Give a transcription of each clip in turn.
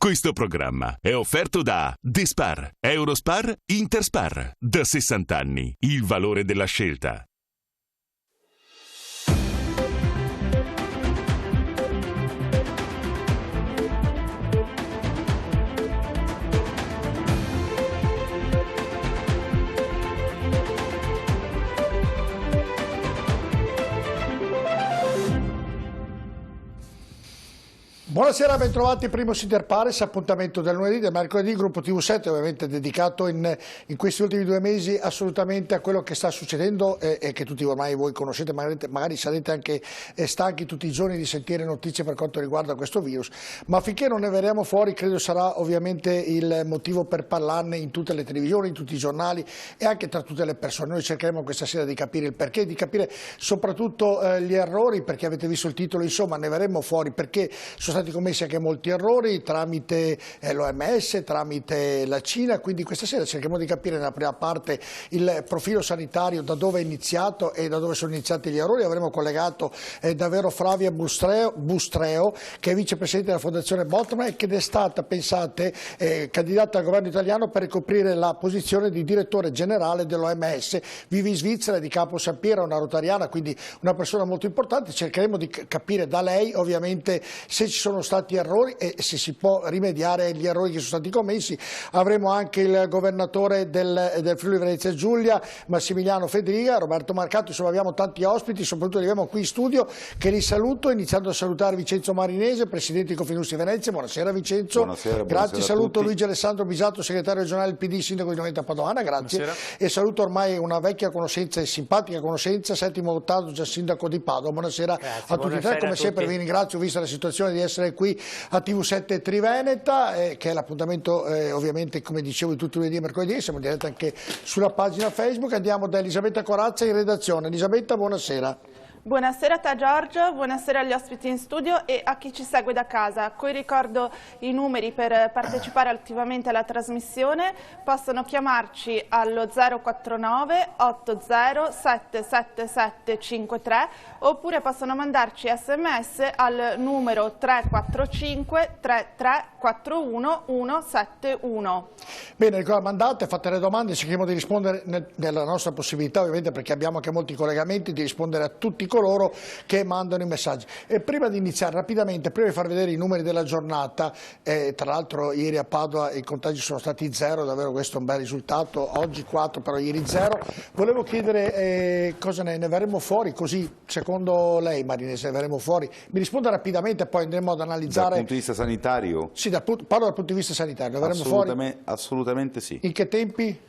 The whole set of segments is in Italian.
Questo programma è offerto da Despar, Eurospar, Interspar. Da 60 anni, il valore della scelta. Buonasera, bentrovati, primo Inter Pares, appuntamento del lunedì, del mercoledì, gruppo TV7 ovviamente dedicato in questi ultimi 2 mesi assolutamente a quello che sta succedendo e che tutti ormai voi conoscete, magari sarete anche stanchi tutti i giorni di sentire notizie per quanto riguarda questo virus, ma finché non ne verremo fuori credo sarà ovviamente il motivo per parlarne in tutte le televisioni, in tutti i giornali e anche tra tutte le persone. Noi cercheremo questa sera di capire il perché, di capire soprattutto gli errori, perché avete visto il titolo, insomma ne verremo fuori perché sono stati commessi anche molti errori tramite l'OMS, tramite la Cina, quindi questa sera cercheremo di capire nella prima parte il profilo sanitario, da dove è iniziato e da dove sono iniziati gli errori. Avremo collegato davvero Flavia Bustreo, che è vicepresidente della Fondazione Botman e che è stata, pensate, candidata al governo italiano per ricoprire la posizione di direttore generale dell'OMS. Vive in Svizzera, di Capo San Piero, una rotariana, quindi una persona molto importante. Cercheremo di capire da lei ovviamente se ci sono stati errori e se si può rimediare agli errori che sono stati commessi. Avremo anche il governatore del Friuli Venezia Giulia, Massimiliano Fedriga, Roberto Marcato, insomma abbiamo tanti ospiti, soprattutto arriviamo qui in studio che li saluto, iniziando a salutare Vincenzo Marinese, presidente di Confindustria Venezia. Buonasera Vincenzo. Buonasera, grazie, saluto Luigi Alessandro Bisato, segretario regionale del PD, sindaco di Noventa Padovana, grazie. Buonasera. E saluto ormai una vecchia conoscenza e simpatica conoscenza, Settimo Ottato, già sindaco di Padova. Buonasera, grazie, a tutti e tre, come sempre vi ringrazio, vista la situazione, di essere qui a TV7 Triveneta, che è l'appuntamento ovviamente come dicevo di tutti i lunedì e mercoledì, siamo in diretta anche sulla pagina Facebook. Andiamo da Elisabetta Corazza in redazione. Elisabetta, buonasera. Buonasera a te Giorgio, buonasera agli ospiti in studio e a chi ci segue da casa. A cui ricordo i numeri per partecipare attivamente alla trasmissione. Possono chiamarci allo 049 80 77753 oppure possono mandarci sms al numero 345 3341 171. Bene, mandate, fate le domande, cerchiamo di rispondere nella nostra possibilità ovviamente, perché abbiamo anche molti collegamenti, di rispondere a tutti coloro che mandano i messaggi. E prima di iniziare rapidamente, prima di far vedere i numeri della giornata, tra l'altro ieri a Padova i contagi sono stati 0, davvero questo è un bel risultato, oggi 4 però ieri 0, volevo chiedere cosa ne verremo fuori, così secondo lei Marinese ne verremo fuori, mi risponda rapidamente e poi andremo ad analizzare. Dal punto di vista sanitario? Sì, parlo dal punto di vista sanitario, ne verremo fuori? Assolutamente sì. In che tempi?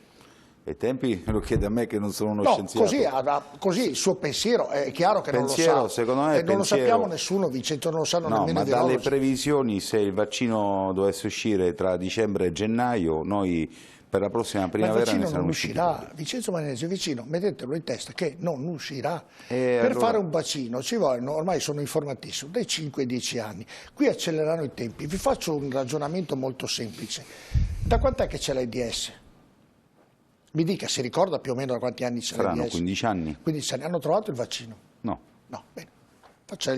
I tempi me lo chiede a me che non sono uno scienziato. Così il suo pensiero è chiaro che pensiero, non lo sa. Secondo me non lo sappiamo nessuno, Vincenzo, non lo sanno nemmeno i virologi. Dalle previsioni, se il vaccino dovesse uscire tra dicembre e gennaio, noi per la prossima primavera ne saremo usciti. Ma il vaccino non uscirà, Vincenzo Marinese, vicino, mettetelo in testa che non uscirà. Per allora fare un vaccino ci vogliono, ormai sono informatissimo, dai 5 ai 10 anni. Qui accelerano i tempi. Vi faccio un ragionamento molto semplice. Da quant'è che c'è l'AIDS? Mi dica, si ricorda più o meno da quanti anni c'è l'AIDS? Saranno 15 anni. 15 anni. Hanno trovato il vaccino? No. No, bene. Faccia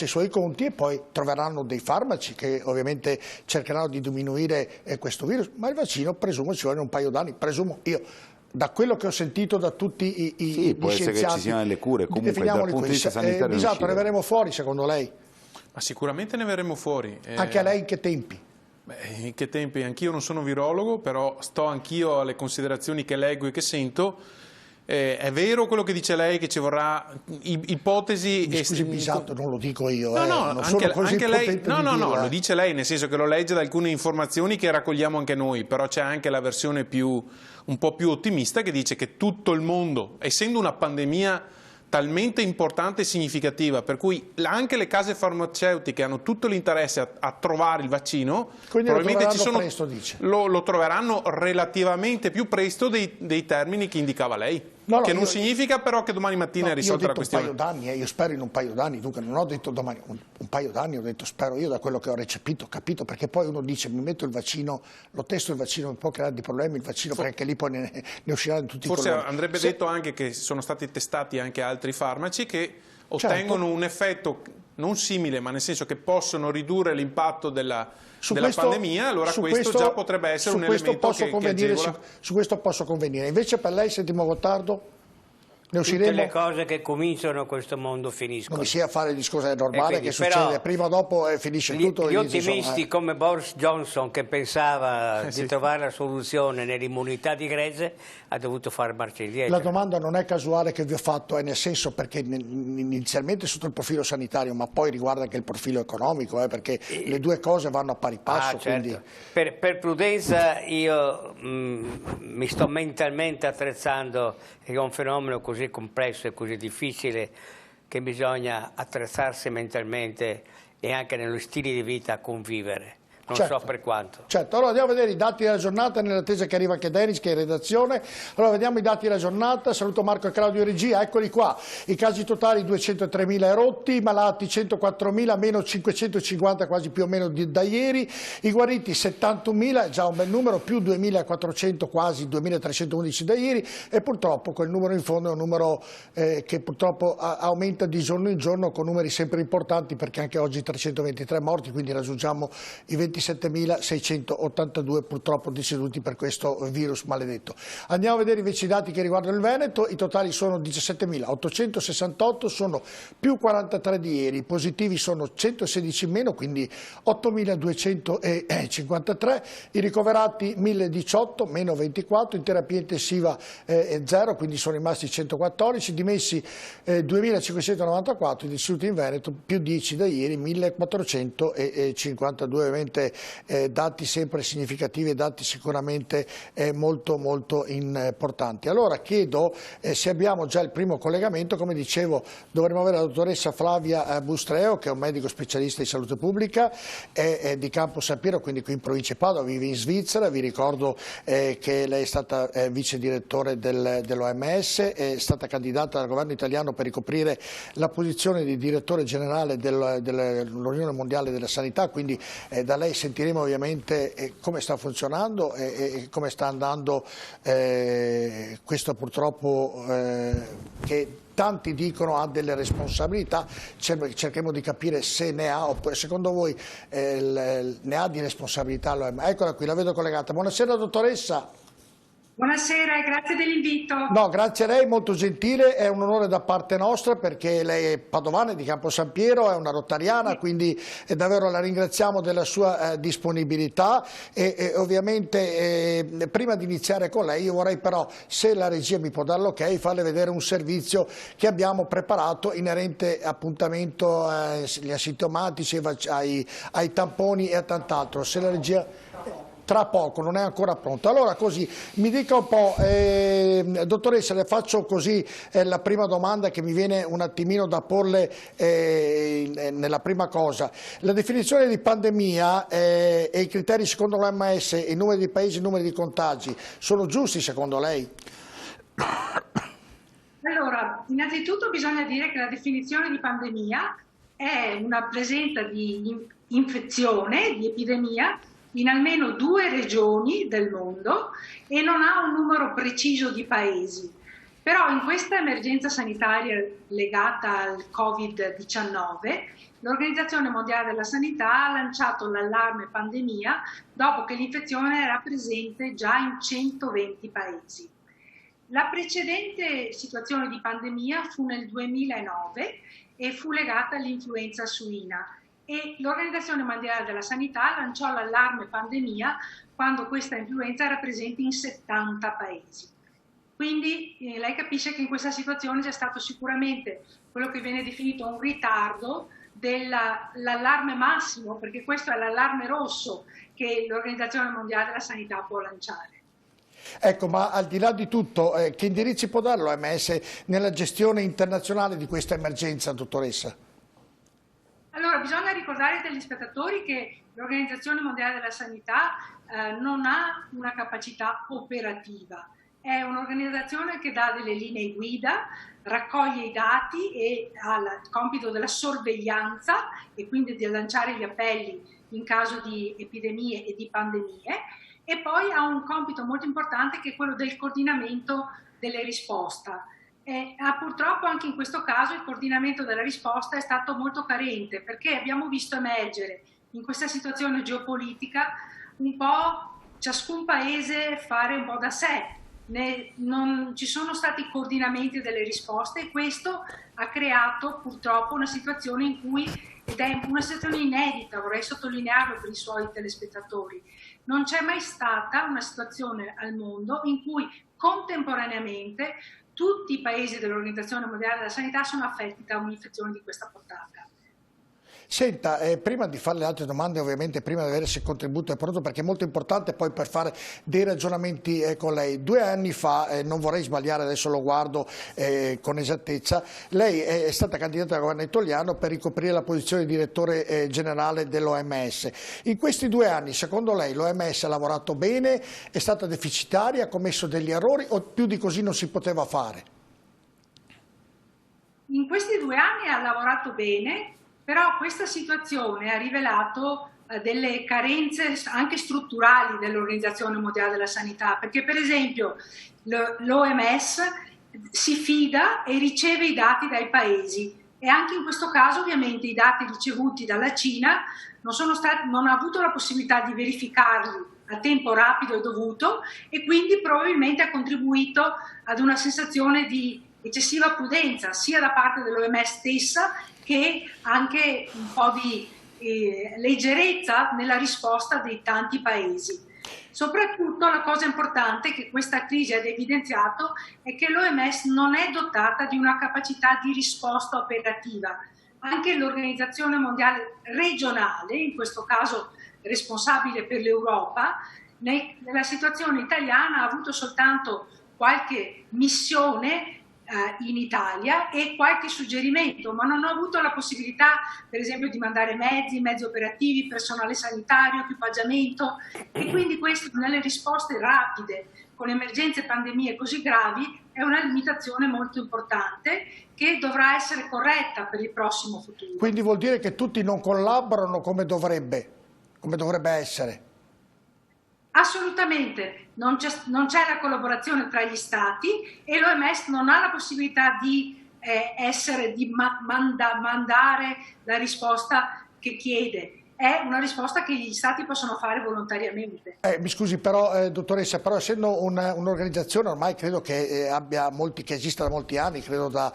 i suoi conti e poi troveranno dei farmaci che ovviamente cercheranno di diminuire questo virus, ma il vaccino presumo ci vogliono un paio d'anni, presumo io. Da quello che ho sentito da tutti i sì, può essere che ci siano le cure, comunque dal punto di vista sanitario Bisato, ne verremo fuori secondo lei? Ma sicuramente ne verremo fuori. Anche a lei in che tempi? In che tempi? Anch'io non sono virologo, però sto anch'io alle considerazioni che leggo e che sento. È vero quello che dice lei, che ci vorrà ipotesi. Mi scusi Bisato, non lo dico io. No, non sono così anche lei. No, lo dice lei, nel senso che lo legge da alcune informazioni che raccogliamo anche noi, però c'è anche la versione un po' più ottimista che dice che tutto il mondo, essendo una pandemia talmente importante e significativa, per cui anche le case farmaceutiche hanno tutto l'interesse a trovare il vaccino. Quindi probabilmente presto, dice. Lo troveranno relativamente più presto dei termini che indicava lei. Che non significa però che domani mattina è risolta la questione. Io ho detto un paio d'anni, io spero in un paio d'anni, dunque non ho detto domani, un paio d'anni ho detto spero io, da quello che ho recepito, capito, perché poi uno dice mi metto il vaccino, lo testo il vaccino, mi può creare dei problemi il vaccino, perché anche lì poi ne usciranno tutti i colori. Forse andrebbe detto anche che sono stati testati anche altri farmaci che ottengono un effetto non simile, ma nel senso che possono ridurre l'impatto della pandemia, allora questo già potrebbe essere un elemento che agevola. Su questo posso convenire. Invece per lei, Sentimo Gottardo? Ne usciremo? Tutte le cose che cominciano questo mondo finiscono. Non mi sia a fare il discorso, è normale che succede, prima o dopo finisce tutto. Gli ottimisti come Boris Johnson, che pensava di trovare la soluzione nell'immunità di gregge, ha dovuto fare marcia indietro. La domanda non è casuale che vi ho fatto, è nel senso perché inizialmente sotto il profilo sanitario, ma poi riguarda anche il profilo economico, perché le due cose vanno a pari passo. Certo. Quindi... Per prudenza io mi sto mentalmente attrezzando, è un fenomeno così complesso e così difficile che bisogna attrezzarsi mentalmente e anche nello stile di vita a convivere. Non so per quanto. Certo, allora andiamo a vedere i dati della giornata nell'attesa che arriva anche Denis che è in redazione. Allora vediamo i dati della giornata, saluto Marco e Claudio regia, eccoli qua. I casi totali 203.000 rotti, i malati 104.000, meno 550 quasi più o meno da ieri, i guariti 71.000, già un bel numero, più 2.400 quasi 2.311 da ieri e purtroppo quel numero in fondo è un numero che purtroppo aumenta di giorno in giorno con numeri sempre importanti perché anche oggi 323 morti, quindi raggiungiamo i 27.682 purtroppo deceduti per questo virus maledetto. Andiamo a vedere invece i dati che riguardano il Veneto, i totali sono 17.868, sono più 43 di ieri, i positivi sono 116 in meno, quindi 8.253, i ricoverati 1.018, meno 24, in terapia intensiva 0, quindi sono rimasti 114, dimessi 2.594, i deceduti in Veneto più 10 da ieri, 1.452, ovviamente dati sempre significativi e dati sicuramente molto molto importanti. Allora chiedo se abbiamo già il primo collegamento, come dicevo dovremmo avere la dottoressa Flavia Bustreo che è un medico specialista di salute pubblica, è di Campo San Piero, quindi qui in provincia di Padova, vive in Svizzera, vi ricordo che lei è stata vice direttore dell'OMS, è stata candidata dal governo italiano per ricoprire la posizione di direttore generale dell'Unione Mondiale della Sanità, quindi da lei sentiremo ovviamente come sta funzionando e come sta andando questo purtroppo che tanti dicono ha delle responsabilità, cercheremo di capire se ne ha, oppure secondo voi ne ha di responsabilità l'OMS. Eccola qui, la vedo collegata. Buonasera dottoressa. Buonasera e grazie dell'invito. No, grazie a lei, molto gentile, è un onore da parte nostra perché lei è padovana di Campo San Piero, è una rotariana, quindi davvero la ringraziamo della sua disponibilità e ovviamente prima di iniziare con lei io vorrei però, se la regia mi può dare l'ok, farle vedere un servizio che abbiamo preparato inerente appuntamento agli asintomatici, ai tamponi e a tant'altro. Se la regia... Tra poco, non è ancora pronto. Allora così, mi dica un po', dottoressa, le faccio così la prima domanda che mi viene un attimino da porle nella prima cosa. La definizione di pandemia e i criteri secondo l'OMS, i numeri di paesi, i numeri di contagi, sono giusti secondo lei? Allora, innanzitutto bisogna dire che la definizione di pandemia è una presenza di infezione, di epidemia, in almeno 2 regioni del mondo e non ha un numero preciso di paesi. Però in questa emergenza sanitaria legata al Covid-19, l'Organizzazione Mondiale della Sanità ha lanciato l'allarme pandemia dopo che l'infezione era presente già in 120 paesi. La precedente situazione di pandemia fu nel 2009 e fu legata all'influenza suina. E l'Organizzazione Mondiale della Sanità lanciò l'allarme pandemia quando questa influenza era presente in 70 paesi. Quindi lei capisce che in questa situazione c'è stato sicuramente quello che viene definito un ritardo dell'allarme massimo, perché questo è l'allarme rosso che l'Organizzazione Mondiale della Sanità può lanciare. Ecco, ma al di là di tutto, che indirizzi può dare l'OMS nella gestione internazionale di questa emergenza, dottoressa? Allora, bisogna ricordare agli spettatori che l'Organizzazione Mondiale della Sanità non ha una capacità operativa, è un'organizzazione che dà delle linee guida, raccoglie i dati e ha il compito della sorveglianza e quindi di lanciare gli appelli in caso di epidemie e di pandemie e poi ha un compito molto importante che è quello del coordinamento delle risposte. Purtroppo anche in questo caso il coordinamento della risposta è stato molto carente, perché abbiamo visto emergere in questa situazione geopolitica un po' ciascun paese fare un po' da sé. Non ci sono stati coordinamenti delle risposte e questo ha creato purtroppo una situazione in cui, ed è una situazione inedita, vorrei sottolinearlo per i suoi telespettatori, non c'è mai stata una situazione al mondo in cui contemporaneamente tutti i paesi dell'Organizzazione Mondiale della Sanità sono affetti da un'infezione di questa portata. Senta, prima di fare le altre domande, ovviamente prima di avere se il contributo è pronto, perché è molto importante poi per fare dei ragionamenti con lei. 2 anni fa, non vorrei sbagliare, adesso lo guardo con esattezza, lei è stata candidata al governo italiano per ricoprire la posizione di direttore generale dell'OMS. In questi 2 anni, secondo lei, l'OMS ha lavorato bene, è stata deficitaria, ha commesso degli errori o più di così non si poteva fare? In questi 2 anni ha lavorato bene, però questa situazione ha rivelato delle carenze anche strutturali dell'Organizzazione Mondiale della Sanità, perché per esempio l'OMS si fida e riceve i dati dai paesi e anche in questo caso ovviamente i dati ricevuti dalla Cina non ha avuto la possibilità di verificarli a tempo rapido e dovuto e quindi probabilmente ha contribuito ad una sensazione di eccessiva prudenza sia da parte dell'OMS stessa che anche un po' di leggerezza nella risposta dei tanti paesi. Soprattutto la cosa importante che questa crisi ha evidenziato è che l'OMS non è dotata di una capacità di risposta operativa. Anche l'Organizzazione Mondiale regionale, in questo caso responsabile per l'Europa, nella situazione italiana ha avuto soltanto qualche missione in Italia e qualche suggerimento, ma non ho avuto la possibilità per esempio di mandare mezzi operativi, personale sanitario, equipaggiamento e quindi questo nelle risposte rapide con emergenze e pandemie così gravi è una limitazione molto importante che dovrà essere corretta per il prossimo futuro. Quindi vuol dire che tutti non collaborano come dovrebbe essere? Assolutamente, non c'è la collaborazione tra gli stati e l'OMS non ha la possibilità di mandare la risposta che chiede. È una risposta che gli stati possono fare volontariamente. Mi scusi però, dottoressa, però essendo un'organizzazione ormai credo che che esista da molti anni, credo da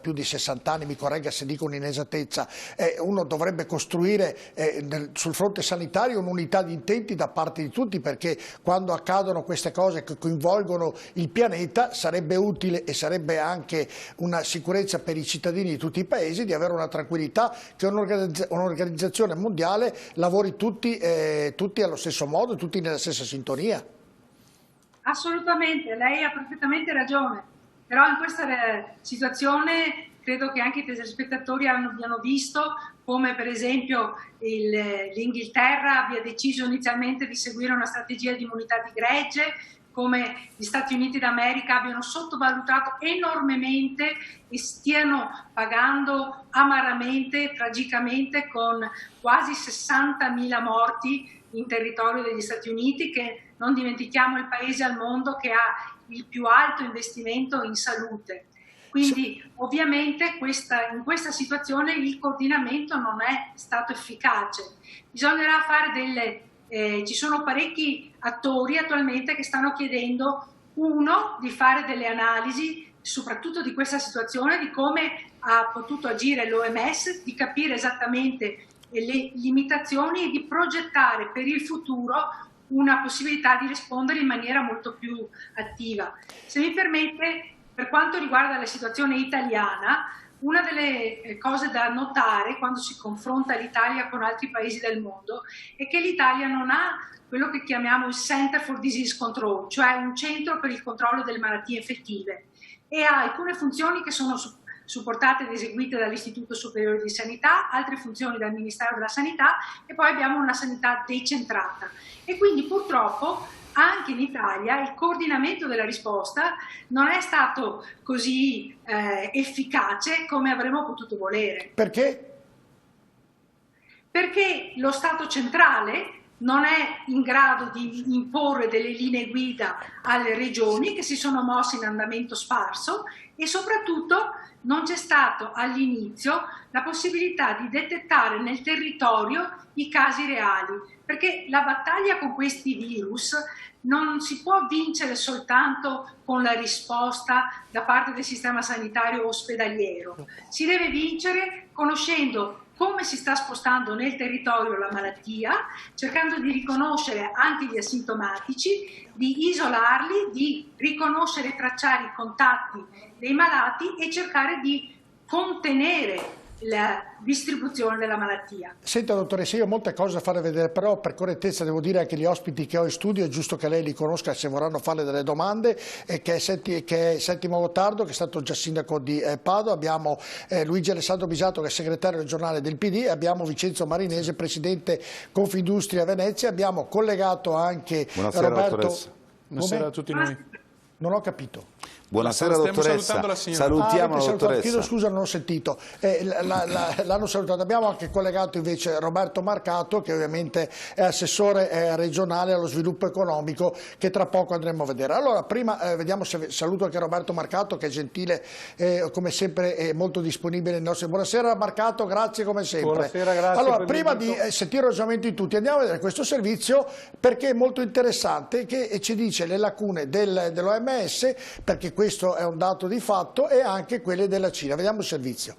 più di 60 anni, mi corregga se dico un'inesattezza, uno dovrebbe costruire sul fronte sanitario un'unità di intenti da parte di tutti, perché quando accadono queste cose che coinvolgono il pianeta sarebbe utile e sarebbe anche una sicurezza per i cittadini di tutti i paesi di avere una tranquillità che un'organizzazione mondiale lavori tutti allo stesso modo, tutti nella stessa sintonia. Assolutamente, lei ha perfettamente ragione, però in questa situazione credo che anche i telespettatori abbiano visto come per esempio l'Inghilterra abbia deciso inizialmente di seguire una strategia di immunità di gregge, come gli Stati Uniti d'America abbiano sottovalutato enormemente e stiano pagando amaramente, tragicamente, con quasi 60.000 morti in territorio degli Stati Uniti, che non dimentichiamo il paese al mondo che ha il più alto investimento in salute. Quindi ovviamente in questa situazione il coordinamento non è stato efficace. Bisognerà fare ci sono parecchi attori attualmente che stanno chiedendo, di fare delle analisi soprattutto di questa situazione, di come ha potuto agire l'OMS, di capire esattamente le limitazioni e di progettare per il futuro una possibilità di rispondere in maniera molto più attiva. Se mi permette, per quanto riguarda la situazione italiana, una delle cose da notare quando si confronta l'Italia con altri paesi del mondo è che l'Italia non ha quello che chiamiamo il Center for Disease Control, cioè un centro per il controllo delle malattie infettive, e ha alcune funzioni che sono supportate ed eseguite dall'Istituto Superiore di Sanità, altre funzioni dal Ministero della Sanità e poi abbiamo una sanità decentrata. E quindi purtroppo anche in Italia il coordinamento della risposta non è stato così efficace come avremmo potuto volere. Perché? Perché lo Stato centrale non è in grado di imporre delle linee guida alle regioni che si sono mosse in andamento sparso e soprattutto non c'è stato all'inizio la possibilità di detettare nel territorio i casi reali, perché la battaglia con questi virus non si può vincere soltanto con la risposta da parte del sistema sanitario ospedaliero, si deve vincere conoscendo come si sta spostando nel territorio la malattia, cercando di riconoscere anche gli asintomatici, di isolarli, di riconoscere e tracciare i contatti dei malati e cercare di contenere la distribuzione della malattia. Senta dottoressa, io ho molte cose da fare vedere, però per correttezza devo dire anche gli ospiti che ho in studio, è giusto che lei li conosca se vorranno farle delle domande, che è Settimo Gottardo, che è stato già sindaco di Padova, abbiamo Luigi Alessandro Bisato, che è segretario regionale del PD, abbiamo Vincenzo Marinese, presidente Confindustria Venezia, abbiamo collegato anche Buonasera, Roberto... dottoressa. Buonasera a tutti noi. Non ho capito. Buonasera dottoressa, salutiamo la dottoressa. Chiedo scusa, non ho sentito. L'hanno salutato. Abbiamo anche collegato invece Roberto Marcato, che ovviamente è assessore regionale allo sviluppo economico, che tra poco andremo a vedere. Allora, prima vediamo se saluto anche Roberto Marcato, che è gentile, come sempre è molto disponibile nei nostri. Buonasera Marcato, grazie come sempre. Buonasera, grazie. Allora, prima di sentire il ragionamento di tutti, andiamo a vedere questo servizio perché è molto interessante, che ci dice le lacune dell'OMS, perché questo è un dato di fatto, e anche quelle della Cina. Vediamo il servizio.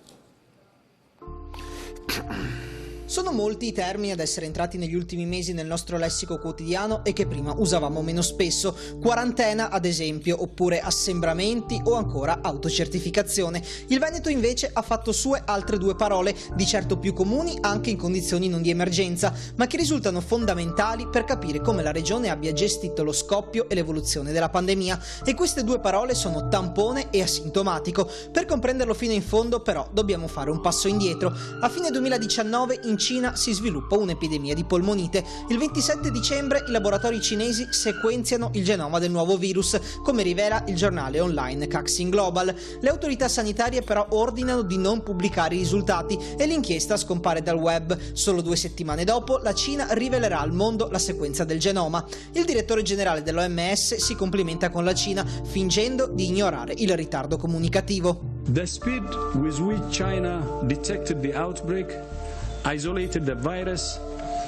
Sono molti i termini ad essere entrati negli ultimi mesi nel nostro lessico quotidiano e che prima usavamo meno spesso. Quarantena, ad esempio, oppure assembramenti o ancora autocertificazione. Il Veneto invece ha fatto sue altre due parole, di certo più comuni anche in condizioni non di emergenza, ma che risultano fondamentali per capire come la regione abbia gestito lo scoppio e l'evoluzione della pandemia. E queste due parole sono tampone e asintomatico. Per comprenderlo fino in fondo, però, dobbiamo fare un passo indietro. A fine 2019 in Cina si sviluppa un'epidemia di polmonite. Il 27 dicembre i laboratori cinesi sequenziano il genoma del nuovo virus, come rivela il giornale online Caxin Global. Le autorità sanitarie però ordinano di non pubblicare i risultati e l'inchiesta scompare dal web. Solo 2 settimane dopo la Cina rivelerà al mondo la sequenza del genoma. Il direttore generale dell'OMS si complimenta con la Cina, fingendo di ignorare il ritardo comunicativo. The speed with which China detected the outbreak, isolated the virus,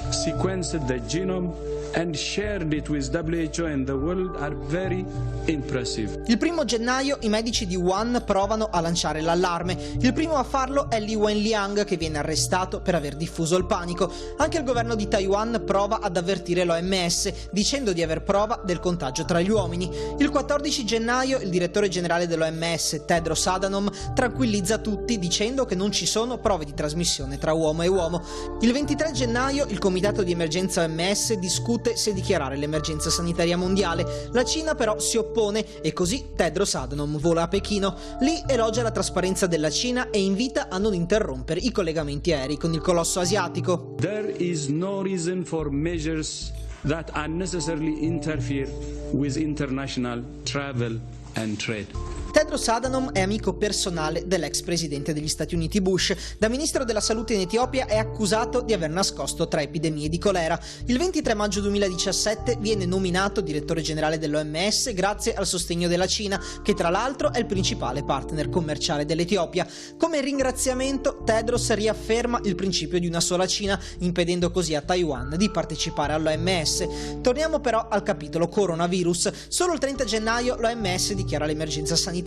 sequenced the genome and shared it with WHO and the world are very impressive. Il 1° gennaio i medici di Wuhan provano a lanciare l'allarme. Il primo a farlo è Li Wenliang, che viene arrestato per aver diffuso il panico. Anche il governo di Taiwan prova ad avvertire l'OMS, dicendo di aver prova del contagio tra gli uomini. Il 14 gennaio il direttore generale dell'OMS, Tedros Adhanom, tranquillizza tutti dicendo che non ci sono prove di trasmissione tra uomo e uomo. Il 23 gennaio il comitato di emergenza OMS discute se dichiarare l'emergenza sanitaria mondiale. La Cina però si oppone e così Tedros Adhanom vola a Pechino. Lì elogia la trasparenza della Cina e invita a non interrompere i collegamenti aerei con il colosso asiatico. There is no reason for measures that unnecessarily interfere with international travel and trade. Tedros Adhanom è amico personale dell'ex presidente degli Stati Uniti Bush. Da ministro della salute in Etiopia è accusato di aver nascosto 3 epidemie di colera. Il 23 maggio 2017 viene nominato direttore generale dell'OMS grazie al sostegno della Cina, che tra l'altro è il principale partner commerciale dell'Etiopia. Come ringraziamento, Tedros riafferma il principio di una sola Cina, impedendo così a Taiwan di partecipare all'OMS. Torniamo però al capitolo coronavirus. Solo il 30 gennaio l'OMS dichiara l'emergenza sanitaria.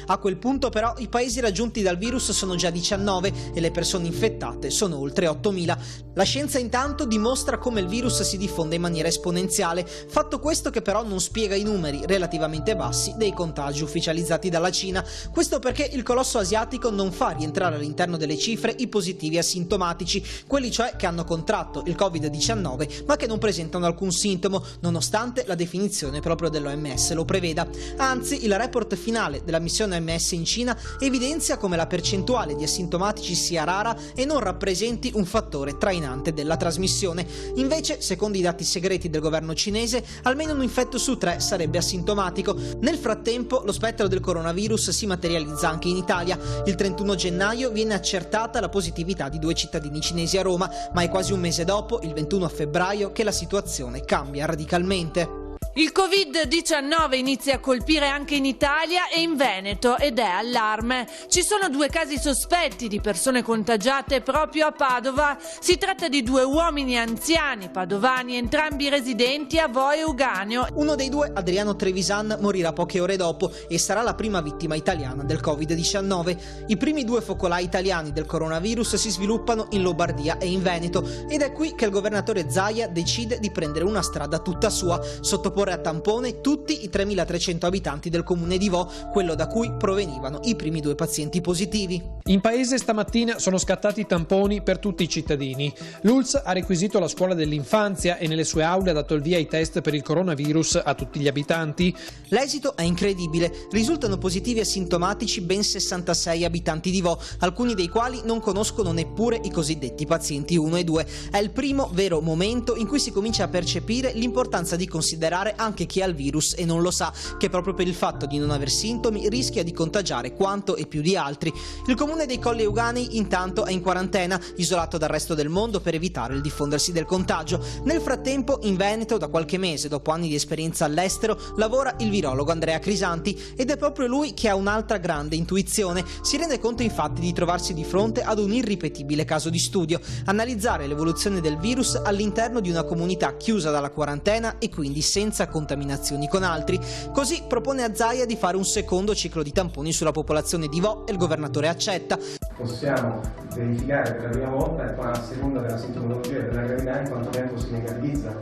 A quel punto però i paesi raggiunti dal virus sono già 19 e le persone infettate sono oltre 8.000. La scienza intanto dimostra come il virus si diffonde in maniera esponenziale, fatto questo che però non spiega i numeri relativamente bassi dei contagi ufficializzati dalla Cina. Questo perché il colosso asiatico non fa rientrare all'interno delle cifre i positivi asintomatici, quelli cioè che hanno contratto il Covid-19 ma che non presentano alcun sintomo, nonostante la definizione proprio dell'OMS lo preveda. Anzi, il report finale della missione OMS in Cina evidenzia come la percentuale di asintomatici sia rara e non rappresenti un fattore trainante della trasmissione. Invece, secondo i dati segreti del governo cinese, almeno un infetto su 3 sarebbe asintomatico. Nel frattempo, lo spettro del coronavirus si materializza anche in Italia. Il 31 gennaio viene accertata la positività di 2 cittadini cinesi a Roma, ma è quasi un mese dopo, il 21 febbraio, che la situazione cambia radicalmente. Il Covid-19 inizia a colpire anche in Italia e in Veneto ed è allarme. Ci sono 2 casi sospetti di persone contagiate proprio a Padova. Si tratta di 2 uomini anziani padovani, entrambi residenti a Vo Euganeo. Uno dei 2, Adriano Trevisan, morirà poche ore dopo e sarà la prima vittima italiana del Covid-19. I primi 2 focolai italiani del coronavirus si sviluppano in Lombardia e in Veneto ed è qui che il governatore Zaia decide di prendere una strada tutta sua, sottoporre a tampone tutti i 3.300 abitanti del comune di Vo, quello da cui provenivano i primi 2 pazienti positivi. In paese stamattina sono scattati tamponi per tutti i cittadini. L'ULSS ha requisito la scuola dell'infanzia e nelle sue aule ha dato il via ai test per il coronavirus a tutti gli abitanti. L'esito è incredibile. Risultano positivi asintomatici ben 66 abitanti di Vo, alcuni dei quali non conoscono neppure i cosiddetti pazienti 1 e 2. È il primo vero momento in cui si comincia a percepire l'importanza di considerare anche chi ha il virus e non lo sa, che proprio per il fatto di non aver sintomi rischia di contagiare quanto e più di altri. Il comune dei Colli Euganei intanto è in quarantena, isolato dal resto del mondo per evitare il diffondersi del contagio. Nel frattempo in Veneto da qualche mese, dopo anni di esperienza all'estero, lavora il virologo Andrea Crisanti ed è proprio lui che ha un'altra grande intuizione. Si rende conto infatti di trovarsi di fronte ad un irripetibile caso di studio: analizzare l'evoluzione del virus all'interno di una comunità chiusa dalla quarantena e quindi senza contaminazioni con altri. Così propone a Zaia di fare un secondo ciclo di tamponi sulla popolazione di Vo e il governatore accetta. Possiamo verificare per la prima volta e poi a seconda della sintomatologia e della gravità in quanto tempo si negativizza.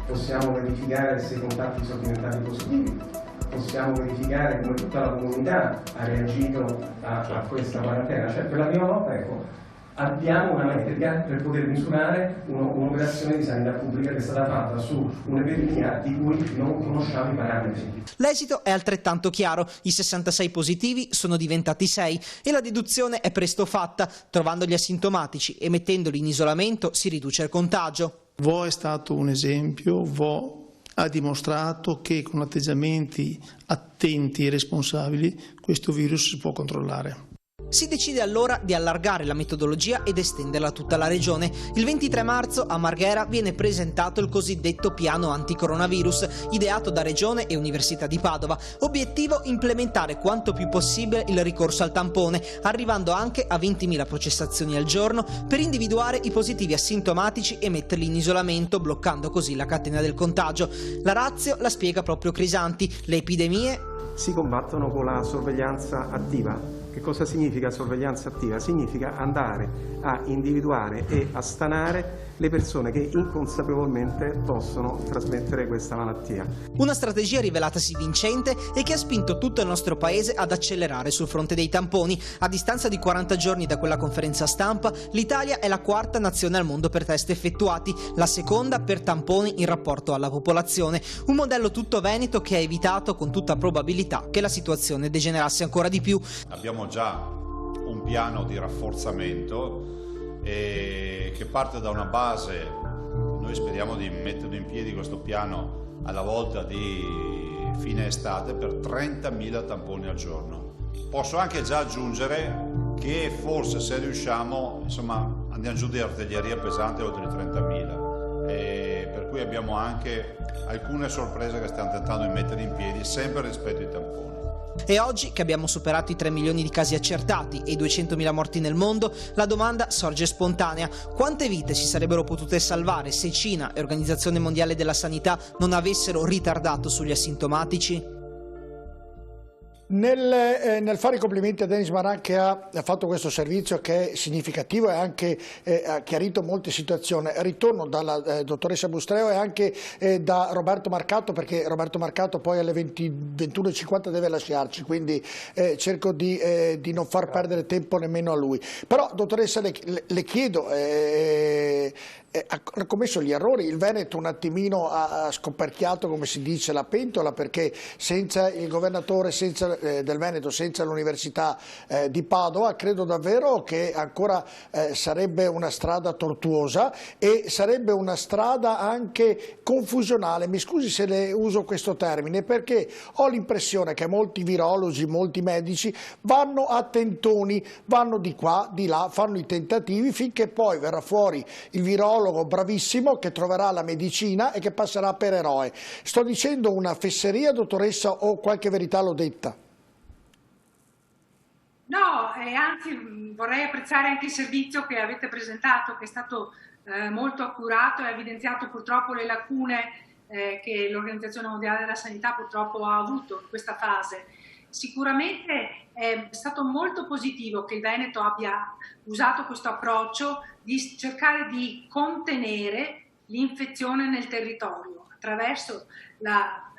Possiamo verificare se i contatti sono diventati positivi. Possiamo verificare come tutta la comunità ha reagito a questa quarantena. Cioè per la prima volta, ecco, abbiamo una metrica per poter misurare un'operazione di sanità pubblica che è stata fatta su un'epidemia di cui non conosciamo i parametri. L'esito è altrettanto chiaro: i 66 positivi sono diventati 6 e la deduzione è presto fatta. Trovando gli asintomatici e mettendoli in isolamento si riduce il contagio. Vo è stato un esempio. Vo ha dimostrato che con atteggiamenti attenti e responsabili questo virus si può controllare. Si decide allora di allargare la metodologia ed estenderla a tutta la regione. Il 23 marzo a Marghera viene presentato il cosiddetto piano anticoronavirus, ideato da Regione e Università di Padova. Obiettivo: implementare quanto più possibile il ricorso al tampone, arrivando anche a 20.000 processazioni al giorno per individuare i positivi asintomatici e metterli in isolamento, bloccando così la catena del contagio. La ratio la spiega proprio Crisanti: le epidemie si combattono con la sorveglianza attiva. Che cosa significa sorveglianza attiva? Significa andare a individuare e a stanare le persone che inconsapevolmente possono trasmettere questa malattia. Una strategia rivelatasi vincente e che ha spinto tutto il nostro paese ad accelerare sul fronte dei tamponi. A distanza di 40 giorni da quella conferenza stampa, l'Italia è la 4ª nazione al mondo per test effettuati, la 2ª per tamponi in rapporto alla popolazione. Un modello tutto veneto che ha evitato con tutta probabilità che la situazione degenerasse ancora di più. Abbiamo già un piano di rafforzamento che parte da una base. Noi speriamo di mettere in piedi questo piano alla volta di fine estate per 30.000 tamponi al giorno. Posso anche già aggiungere che forse se riusciamo, insomma, andiamo giù di artiglieria pesante oltre i 30.000, per cui abbiamo anche alcune sorprese che stiamo tentando di mettere in piedi sempre rispetto ai tamponi. E oggi che abbiamo superato i 3 milioni di casi accertati e i 200.000 morti nel mondo, la domanda sorge spontanea: quante vite si sarebbero potute salvare se Cina e Organizzazione Mondiale della Sanità non avessero ritardato sugli asintomatici? Nel fare i complimenti a Denis Maran, che ha fatto questo servizio che è significativo e anche ha chiarito molte situazioni, ritorno dalla dottoressa Bustreo e anche da Roberto Marcato, perché Roberto Marcato poi alle 21:50 deve lasciarci, quindi cerco di non far perdere tempo nemmeno a lui. Però dottoressa le chiedo, ha commesso gli errori il Veneto un attimino ha scoperchiato, come si dice, la pentola, perché senza il governatore, senza del Veneto senza l'Università di Padova, credo davvero che ancora sarebbe una strada tortuosa e sarebbe una strada anche confusionale. Mi scusi se le uso questo termine, perché ho l'impressione che molti virologi, molti medici vanno a tentoni, vanno di qua, di là, fanno i tentativi finché poi verrà fuori il virologo bravissimo che troverà la medicina e che passerà per eroe. Sto dicendo una fesseria, dottoressa, o qualche verità l'ho detta? No, anzi vorrei apprezzare anche il servizio che avete presentato, che è stato molto accurato e ha evidenziato purtroppo le lacune che l'Organizzazione Mondiale della Sanità purtroppo ha avuto in questa fase. Sicuramente è stato molto positivo che il Veneto abbia usato questo approccio di cercare di contenere l'infezione nel territorio attraverso la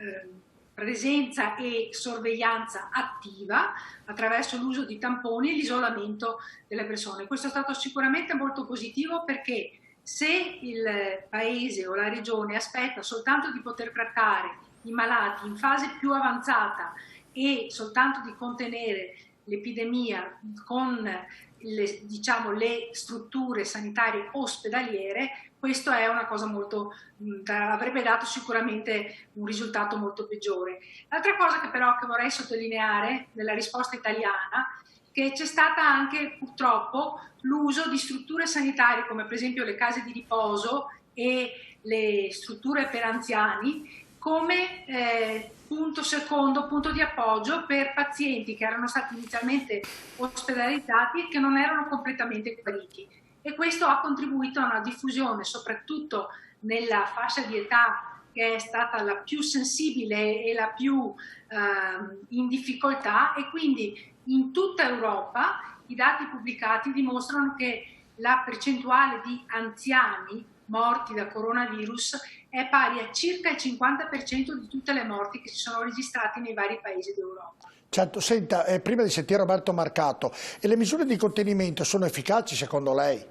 presenza e sorveglianza attiva, attraverso l'uso di tamponi e l'isolamento delle persone. Questo è stato sicuramente molto positivo, perché se il paese o la regione aspetta soltanto di poter trattare i malati in fase più avanzata e soltanto di contenere l'epidemia con le strutture sanitarie ospedaliere, questo è una cosa molto, avrebbe dato sicuramente un risultato molto peggiore. L'altra cosa che vorrei sottolineare nella risposta italiana, che c'è stata anche purtroppo l'uso di strutture sanitarie come per esempio le case di riposo e le strutture per anziani come punto di appoggio per pazienti che erano stati inizialmente ospedalizzati e che non erano completamente guariti. E questo ha contribuito a una diffusione, soprattutto nella fascia di età che è stata la più sensibile e la più in difficoltà, e quindi in tutta Europa i dati pubblicati dimostrano che la percentuale di anziani morti da coronavirus è pari a circa il 50% di tutte le morti che si sono registrate nei vari paesi d'Europa. Certo, senta, prima di sentire Roberto Marcato, e le misure di contenimento sono efficaci secondo lei?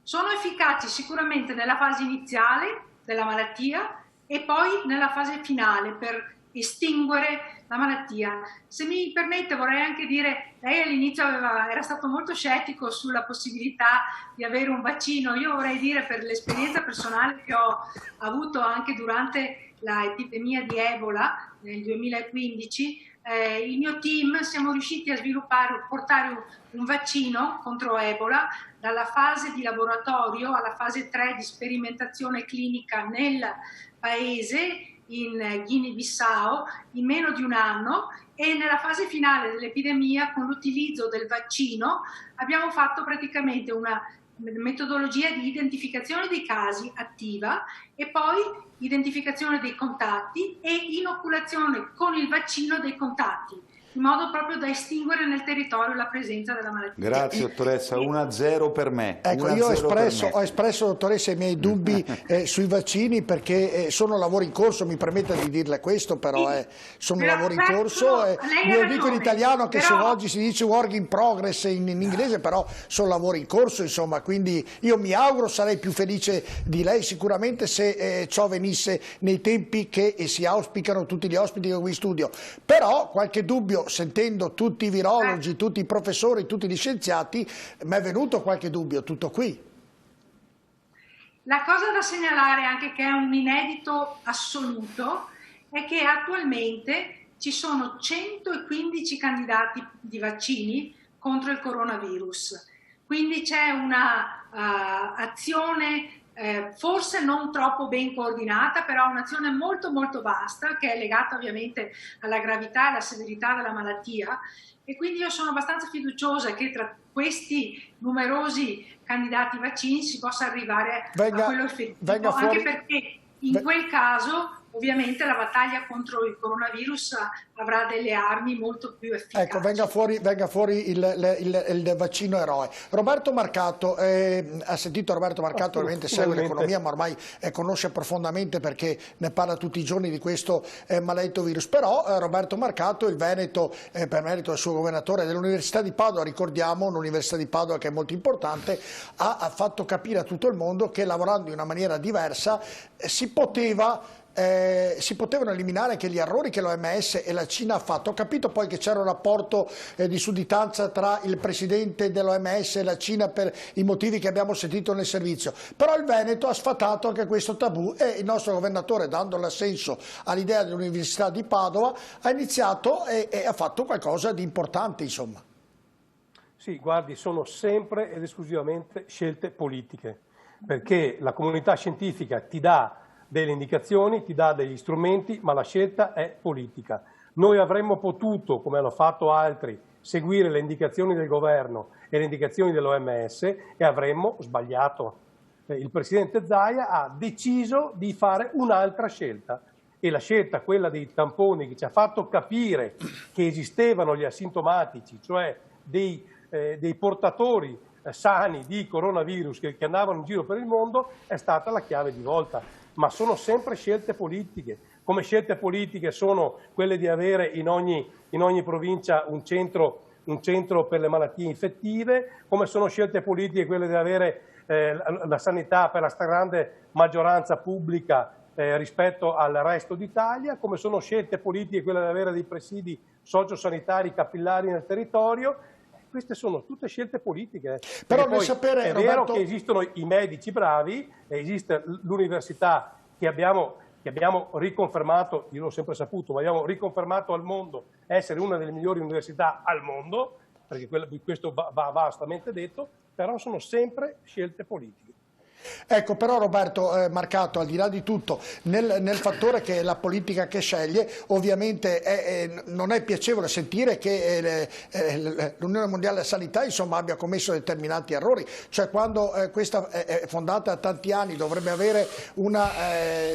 Sono efficaci sicuramente nella fase iniziale della malattia e poi nella fase finale per estinguere la malattia. Se mi permette vorrei anche dire, lei all'inizio era stato molto scettico sulla possibilità di avere un vaccino. Io vorrei dire, per l'esperienza personale che ho avuto anche durante l'epidemia di Ebola nel 2015, il mio team siamo riusciti a portare un vaccino contro Ebola dalla fase di laboratorio alla fase 3 di sperimentazione clinica nel paese, in Guinea-Bissau, in meno di un anno, e nella fase finale dell'epidemia, con l'utilizzo del vaccino, abbiamo fatto praticamente una metodologia di identificazione dei casi attiva e poi identificazione dei contatti e inoculazione con il vaccino dei contatti, in modo proprio da estinguere nel territorio la presenza della malattia. Grazie dottoressa, 1-0 per me. Ecco, io ho espresso dottoressa i miei dubbi sui vaccini, perché sono lavori in corso, mi permetta di dirle questo, però sono lavori in corso, io dico in italiano che se oggi si dice work in progress in inglese, però sono lavori in corso, insomma, quindi io mi auguro, sarei più felice di lei sicuramente se ciò venisse nei tempi che si auspicano tutti gli ospiti che qui in studio, però qualche dubbio, sentendo tutti i virologi, tutti i professori, tutti gli scienziati, mi è venuto qualche dubbio, tutto qui. La cosa da segnalare anche, che è un inedito assoluto, è che attualmente ci sono 115 candidati di vaccini contro il coronavirus, quindi c'è una azione forse non troppo ben coordinata, però un'azione molto molto vasta, che è legata ovviamente alla gravità e alla severità della malattia, e quindi io sono abbastanza fiduciosa che tra questi numerosi candidati vaccini si possa arrivare a quello effettivo, anche perché in quel caso ovviamente la battaglia contro il coronavirus avrà delle armi molto più efficaci. Ecco, venga fuori il vaccino eroe. Roberto Marcato, ha sentito Roberto Marcato, ovviamente segue l'economia, ma ormai conosce profondamente, perché ne parla tutti i giorni di questo maledetto virus. Però Roberto Marcato, il Veneto, per merito del suo governatore dell'Università di Padova, ricordiamo, l'Università di Padova che è molto importante, ha fatto capire a tutto il mondo che lavorando in una maniera diversa si poteva si potevano eliminare anche gli errori che l'OMS e la Cina ha fatto. Ho capito poi che c'era un rapporto di sudditanza tra il presidente dell'OMS e la Cina per i motivi che abbiamo sentito nel servizio, però il Veneto ha sfatato anche questo tabù e il nostro governatore, dando l'assenso all'idea dell'Università di Padova, ha iniziato e ha fatto qualcosa di importante, insomma. Sì, guardi, sono sempre ed esclusivamente scelte politiche, perché la comunità scientifica ti dà delle indicazioni, ti dà degli strumenti, ma la scelta è politica. Noi avremmo potuto, come hanno fatto altri, seguire le indicazioni del governo e le indicazioni dell'OMS e avremmo sbagliato. Il presidente Zaia ha deciso di fare un'altra scelta e la scelta, quella dei tamponi, che ci ha fatto capire che esistevano gli asintomatici, cioè dei portatori sani di coronavirus che andavano in giro per il mondo, è stata la chiave di volta. Ma sono sempre scelte politiche, come scelte politiche sono quelle di avere in ogni provincia un centro per le malattie infettive, come sono scelte politiche quelle di avere la sanità per la stragrande maggioranza pubblica rispetto al resto d'Italia, come sono scelte politiche quelle di avere dei presidi sociosanitari capillari nel territorio. Queste sono tutte scelte politiche. Però poi sapere, è vero che esistono i medici bravi, esiste l'università che abbiamo riconfermato, io l'ho sempre saputo, ma abbiamo riconfermato al mondo essere una delle migliori università al mondo, perché questo va vastamente detto, però sono sempre scelte politiche. Ecco, però Roberto Marcato, al di là di tutto, nel fattore che la politica che sceglie, ovviamente non è piacevole sentire che l'Unione Mondiale della Sanità insomma abbia commesso determinati errori, cioè quando questa è fondata da tanti anni dovrebbe avere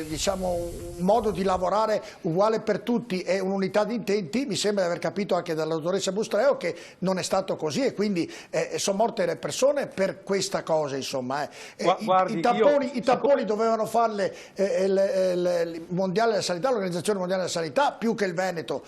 diciamo, un modo di lavorare uguale per tutti e un'unità di intenti. Mi sembra di aver capito anche dalla dottoressa Bustreo che non è stato così e quindi sono morte le persone per questa cosa, insomma. Guardi, I tamponi dovevano farle il Mondiale della Sanità, l'Organizzazione Mondiale della Sanità, più che il Veneto,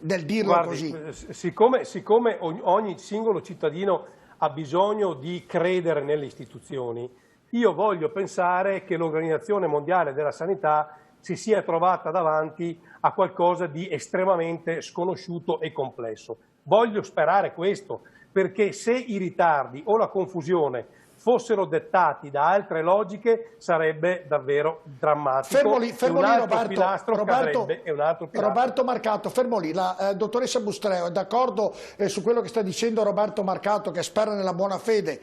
nel dirlo così. Siccome ogni singolo cittadino ha bisogno di credere nelle istituzioni, io voglio pensare che l'Organizzazione Mondiale della Sanità si sia trovata davanti a qualcosa di estremamente sconosciuto e complesso. Voglio sperare questo, perché se i ritardi o la confusione fossero dettati da altre logiche sarebbe davvero drammatico. Fermo lì Roberto Marcato, fermo lì. La dottoressa Bustreo è d'accordo su quello che sta dicendo Roberto Marcato, che spera nella buona fede.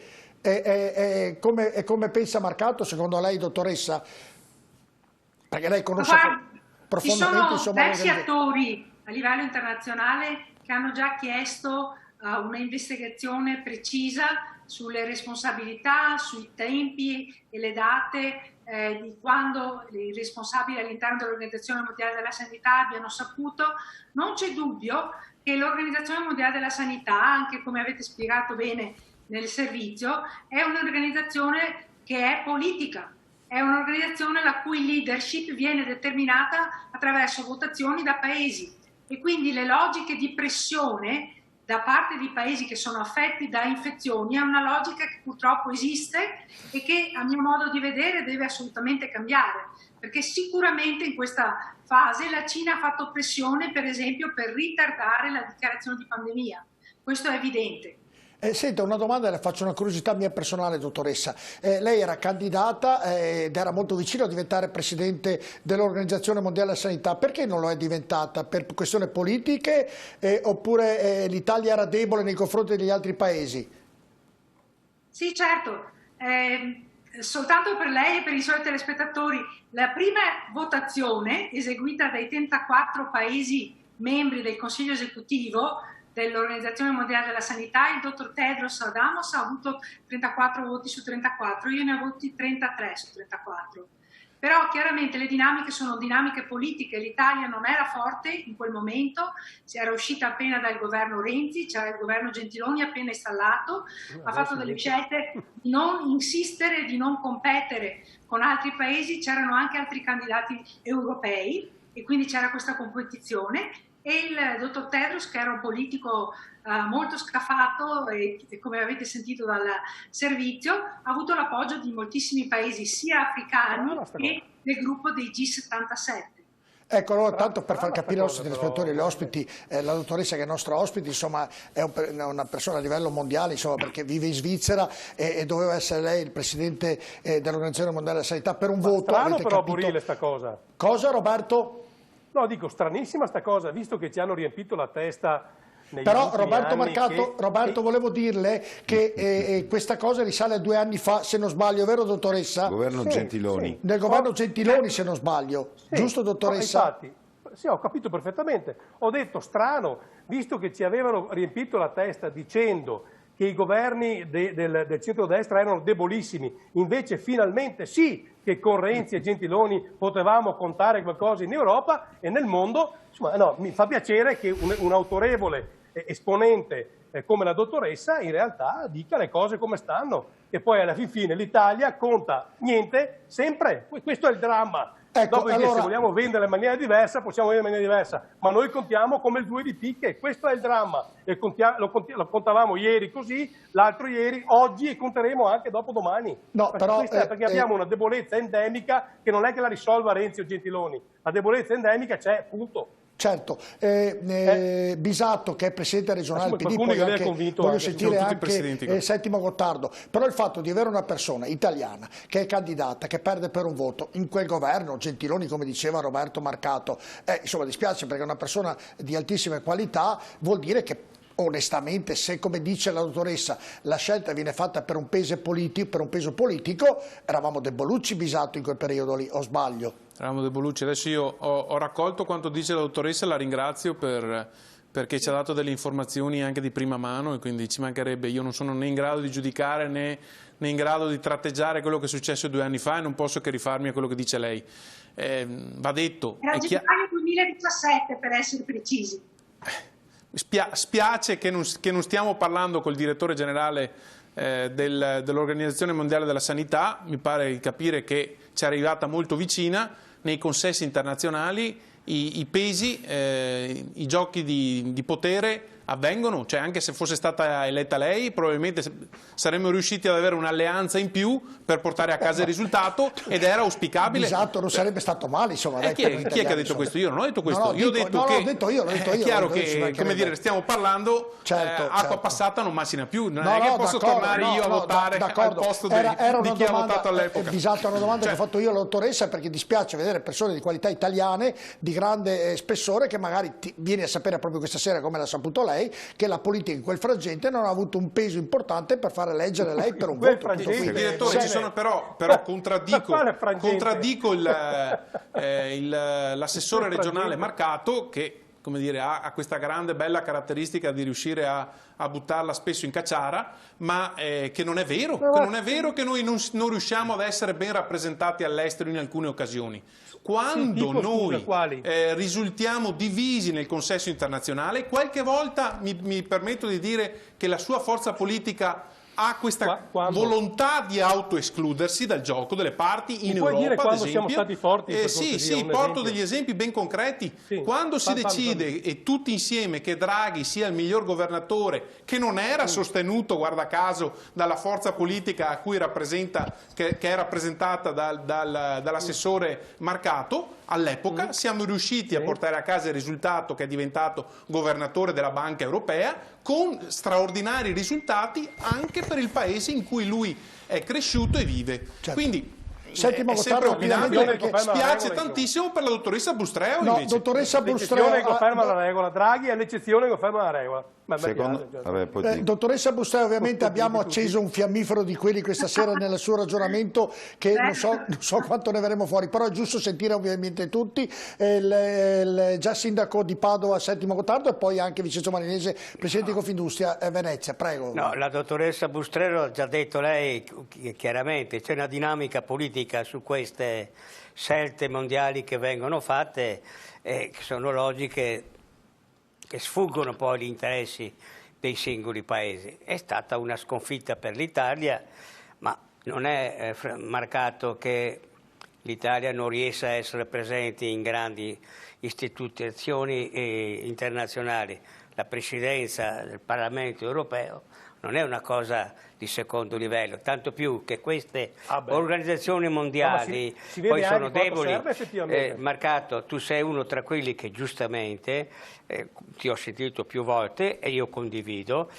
Come pensa Marcato, secondo lei, dottoressa? Perché lei conosce profondamente. Ci sono diversi attori a livello internazionale che hanno già chiesto una investigazione precisa sulle responsabilità, sui tempi e le date di quando i responsabili all'interno dell'Organizzazione Mondiale della Sanità abbiano saputo. Non c'è dubbio che l'Organizzazione Mondiale della Sanità, anche come avete spiegato bene nel servizio, è un'organizzazione che è politica, è un'organizzazione la cui leadership viene determinata attraverso votazioni da paesi e quindi le logiche di pressione da parte di paesi che sono affetti da infezioni è una logica che purtroppo esiste e che a mio modo di vedere deve assolutamente cambiare, perché sicuramente in questa fase la Cina ha fatto pressione per esempio per ritardare la dichiarazione di pandemia, questo è evidente. Senta, una domanda, le faccio una curiosità mia personale, dottoressa. Lei era candidata ed era molto vicino a diventare presidente dell'Organizzazione Mondiale della Sanità. Perché non lo è diventata? Per questioni politiche oppure l'Italia era debole nei confronti degli altri paesi? Sì, certo. Soltanto per lei e per i suoi telespettatori, la prima votazione eseguita dai 34 paesi membri del Consiglio esecutivo dell'Organizzazione Mondiale della Sanità, il dottor Tedros Adhanom ha avuto 34 voti su 34, io ne ho avuti 33 su 34. Però chiaramente le dinamiche sono dinamiche politiche, l'Italia non era forte in quel momento, si era uscita appena dal governo Renzi, c'era il governo Gentiloni appena installato, ha fatto delle scelte di non insistere, di non competere con altri paesi, c'erano anche altri candidati europei e quindi c'era questa competizione. E il dottor Tedros, che era un politico molto scafato e come avete sentito dal servizio, ha avuto l'appoggio di moltissimi paesi sia africani che del gruppo dei G77. Ecco, allora, tanto per far capire ai nostri telespettatori e agli ospiti, la dottoressa che è nostra ospite, insomma, è una persona a livello mondiale, insomma, perché vive in Svizzera e doveva essere lei il presidente dell'Organizzazione Mondiale della Sanità per un voto. Strano però, Burile, sta cosa. Cosa, Roberto? No, dico, stranissima sta cosa, visto che ci hanno riempito la testa. Però Roberto Marcato, Roberto, volevo dirle che questa cosa risale a 2 anni fa, se non sbaglio, vero dottoressa? Governo Gentiloni. Nel governo Gentiloni, se non sbaglio, giusto dottoressa? No, infatti, sì, ho capito perfettamente. Ho detto strano, visto che ci avevano riempito la testa dicendo che i governi del centrodestra erano debolissimi, invece finalmente sì che con Renzi e Gentiloni potevamo contare qualcosa in Europa e nel mondo. Insomma, no, mi fa piacere che un autorevole esponente come la dottoressa in realtà dica le cose come stanno e poi alla fine l'Italia conta niente sempre. Questo è il dramma. Ecco, Dopodiché allora, se vogliamo vendere in maniera diversa possiamo vendere in maniera diversa, ma noi contiamo come il 2 di picche, questo è il dramma e lo contavamo ieri così, l'altro ieri, oggi e conteremo anche dopodomani. No, però, perché abbiamo una debolezza endemica che non è che la risolva Renzi o Gentiloni, la debolezza endemica c'è, punto. Certo, Bisatto che è presidente regionale del PD, poi anche, voglio sentire anche Settimo Gottardo, però il fatto di avere una persona italiana che è candidata, che perde per un voto in quel governo, Gentiloni come diceva Roberto Marcato, insomma dispiace perché è una persona di altissime qualità, vuol dire che onestamente, se come dice la dottoressa la scelta viene fatta per un peso politico, eravamo debolucci, Bisatto, in quel periodo lì, o sbaglio? Eravamo debolucci. Adesso io ho raccolto quanto dice la dottoressa, la ringrazio perché ci ha dato delle informazioni anche di prima mano e quindi ci mancherebbe, io non sono né in grado di giudicare né in grado di tratteggiare quello che è successo 2 anni fa e non posso che rifarmi a quello che dice lei. Va detto... Era gennaio 2017 per essere precisi. Spiace che non stiamo parlando col direttore generale dell'Organizzazione Mondiale della Sanità, mi pare di capire che ci è arrivata molto vicina nei consessi internazionali, i pesi, i giochi di potere avvengono, cioè anche se fosse stata eletta lei probabilmente saremmo riusciti ad avere un'alleanza in più per portare a casa il risultato ed era auspicabile. Esatto, non sarebbe stato male, insomma. Chi è che ha detto questo? Io non ho detto questo, io ho detto che è chiaro che, come dire, stiamo parlando, acqua passata non macina più, non è che posso tornare io a votare al posto di chi ha votato all'epoca. Esatto, è una domanda che ho fatto io alla dottoressa perché dispiace vedere persone di qualità italiane, di grande spessore, che magari vieni a sapere proprio questa sera, come l'ha saputo lei, che la politica in quel frangente non ha avuto un peso importante per fare eleggere lei per un voto. Direttore, ci sono però contraddico l'assessore regionale Marcato che, come dire, ha questa grande bella caratteristica di riuscire a buttarla spesso in cacciara, ma che non è vero, che noi non riusciamo ad essere ben rappresentati all'estero in alcune occasioni. Quando noi risultiamo divisi nel consesso internazionale, qualche volta mi permetto di dire che la sua forza politica ha questa volontà di autoescludersi dal gioco delle parti in Europa, dire quando ad esempio. Siamo stati forti sì, porto degli esempi ben concreti. Sì. Quando si decide, e tutti insieme, che Draghi sia il miglior governatore, che non era sostenuto, guarda caso, dalla forza politica a cui che è rappresentata dall'assessore Marcato, all'epoca siamo riusciti a portare a casa il risultato che è diventato governatore della Banca Europea, con straordinari risultati anche per il paese in cui lui è cresciuto e vive. Certo. Quindi Settimo è sempre opinabile, spiace tantissimo per la dottoressa Bustreo. No, dottoressa Bustreo conferma la regola, Draghi è l'eccezione che conferma la regola. Dottoressa Bustreo, ovviamente abbiamo acceso un fiammifero di quelli questa sera nel suo ragionamento che non so quanto ne verremo fuori, però è giusto sentire ovviamente tutti, già sindaco di Padova Settimo Gottardo e poi anche Vincenzo Marinese, presidente di Confindustria Venezia, prego. No, la dottoressa Bustreo ha già detto lei chiaramente, c'è una dinamica politica su queste scelte mondiali che vengono fatte che sono logiche che sfuggono poi agli interessi dei singoli paesi. È stata una sconfitta per l'Italia, ma non è marcato che l'Italia non riesca a essere presente in grandi istituzioni internazionali. La presidenza del Parlamento europeo non è una cosa di secondo livello, tanto più che queste organizzazioni mondiali poi sono deboli. Marcato, tu sei uno tra quelli che giustamente, ti ho sentito più volte e io condivido,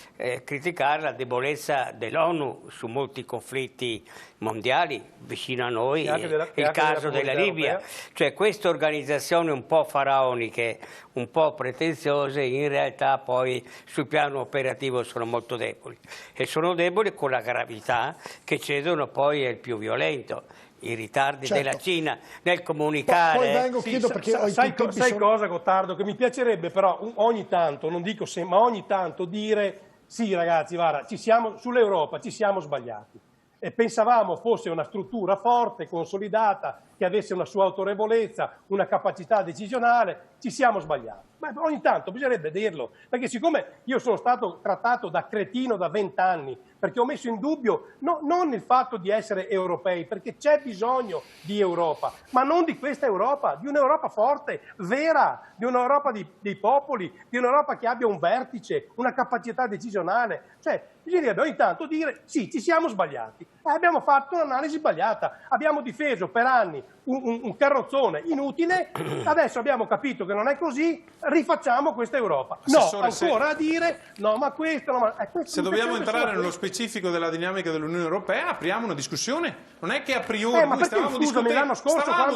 criticare la debolezza dell'ONU su molti conflitti mondiali vicino a noi, il caso della Libia, cioè queste organizzazioni un po' faraoniche, un po' pretenziose, in realtà poi sul piano operativo sono molto deboli, e sono deboli con la gravità che cedono poi al più violento. I ritardi della Cina nel comunicare. Poi vengo, chiedo perché sai cosa, Gottardo, che mi piacerebbe però ogni tanto, non dico sempre, ma ogni tanto dire sì ragazzi, guarda, sull'Europa ci siamo sbagliati. E pensavamo fosse una struttura forte, consolidata, che avesse una sua autorevolezza, una capacità decisionale, ci siamo sbagliati. Ma ogni tanto bisognerebbe dirlo, perché siccome io sono stato trattato da cretino da 20 anni, perché ho messo in dubbio non il fatto di essere europei, perché c'è bisogno di Europa, ma non di questa Europa, di un'Europa forte, vera, di un'Europa dei popoli, di un'Europa che abbia un vertice, una capacità decisionale. Cioè, bisognerebbe ogni tanto dire sì, ci siamo sbagliati. Abbiamo fatto un'analisi sbagliata, abbiamo difeso per anni un carrozzone inutile, adesso abbiamo capito che non è così, rifacciamo questa Europa. No, ancora a dire no, ma questo... No, ma, se dobbiamo entrare nello specifico della dinamica dell'Unione Europea, apriamo una discussione. Non è che a priori noi stavamo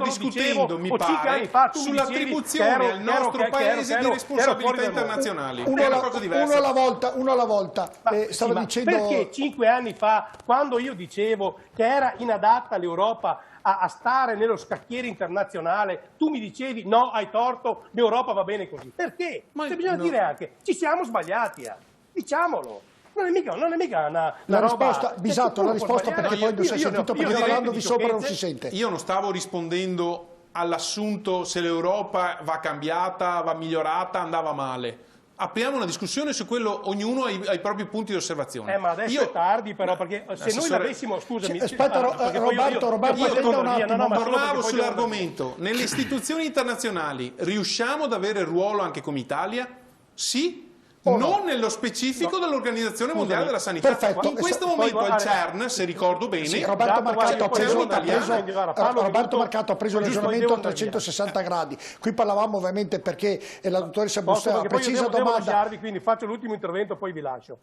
discutendo, mi pare, sull'attribuzione al nostro Paese di responsabilità internazionali. Uno alla volta. Stavo dicendo... Perché 5 anni fa, quando io dicevo che era inadatta l'Europa a stare nello scacchiere internazionale, tu mi dicevi no, hai torto, l'Europa va bene così. Perché? Bisogna dire anche, ci siamo sbagliati, diciamolo. Non è mica una risposta, Bisatto, la risposta perché poi non si è sentito, perché parlandovi sopra non si sente. Io non stavo rispondendo all'assunto se l'Europa va cambiata, va migliorata, andava male. Apriamo una discussione su quello, ognuno ha i propri punti di osservazione. Ma adesso è tardi però, perché se noi l'avessimo, scusami... Aspetta Roberto, parlavo sull'argomento. Nelle istituzioni internazionali riusciamo ad avere ruolo anche come Italia? Sì? Non nello specifico dell'Organizzazione Mondiale della Sanità. Perfetto. In questo momento al CERN, se ricordo bene, Roberto Marcato ha preso il ragionamento a 360 gradi. Qui parlavamo ovviamente perché la dottoressa Bustreo ha precisa domanda. Quindi faccio l'ultimo intervento, poi vi lascio.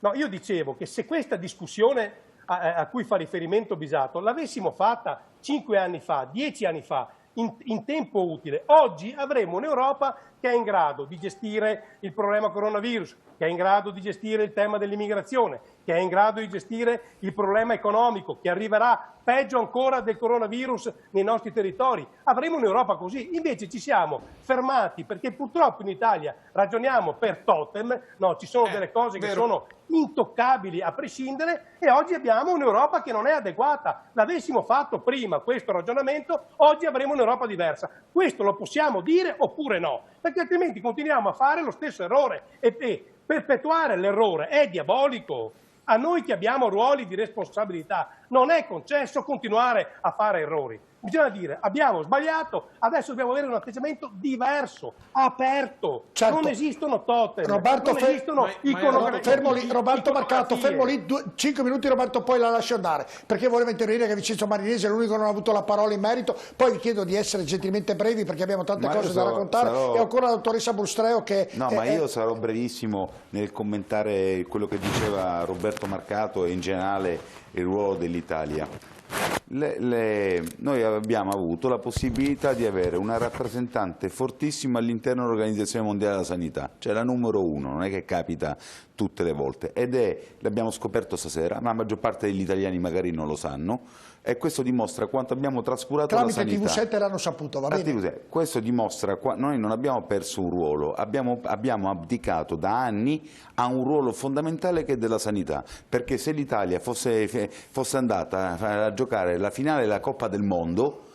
No, io dicevo che se questa discussione a cui fa riferimento Bisatto l'avessimo fatta 5 anni fa, 10 anni fa, in tempo utile, oggi avremo un'Europa che è in grado di gestire il problema coronavirus, che è in grado di gestire il tema dell'immigrazione, che è in grado di gestire il problema economico, che arriverà peggio ancora del coronavirus nei nostri territori. Avremo un'Europa così. Invece ci siamo fermati perché purtroppo in Italia ragioniamo per totem, no, ci sono delle cose che sono intoccabili a prescindere, e oggi abbiamo un'Europa che non è adeguata. L'avessimo fatto prima questo ragionamento, oggi avremo un'Europa diversa. Questo lo possiamo dire oppure no? Perché altrimenti continuiamo a fare lo stesso errore e perpetuare l'errore è diabolico. A noi che abbiamo ruoli di responsabilità non è concesso continuare a fare errori. Bisogna dire abbiamo sbagliato, adesso dobbiamo avere un atteggiamento diverso, aperto. Certo. Non esistono totem, Roberto, non esistono fermo lì, Roberto Marcato, fermo lì 5 minuti, Roberto, poi la lascio andare, perché voleva intervenire che Vincenzo Marinesi è l'unico che non ha avuto la parola in merito. Poi vi chiedo di essere gentilmente brevi perché abbiamo tante cose da raccontare, e ancora la dottoressa Bustreo che... No, ma io sarò brevissimo nel commentare quello che diceva Roberto Marcato e in generale il ruolo dell'Italia. Noi abbiamo avuto la possibilità di avere una rappresentante fortissima all'interno dell'Organizzazione Mondiale della Sanità, cioè la numero 1, non è che capita tutte le volte, l'abbiamo scoperto stasera, ma la maggior parte degli italiani magari non lo sanno, e questo dimostra quanto abbiamo trascurato la sanità. Tramite TV7 l'hanno saputo, va bene? Questo dimostra che noi non abbiamo perso un ruolo, abbiamo abdicato da anni a un ruolo fondamentale che è della sanità, perché se l'Italia fosse andata a giocare la finale della Coppa del Mondo,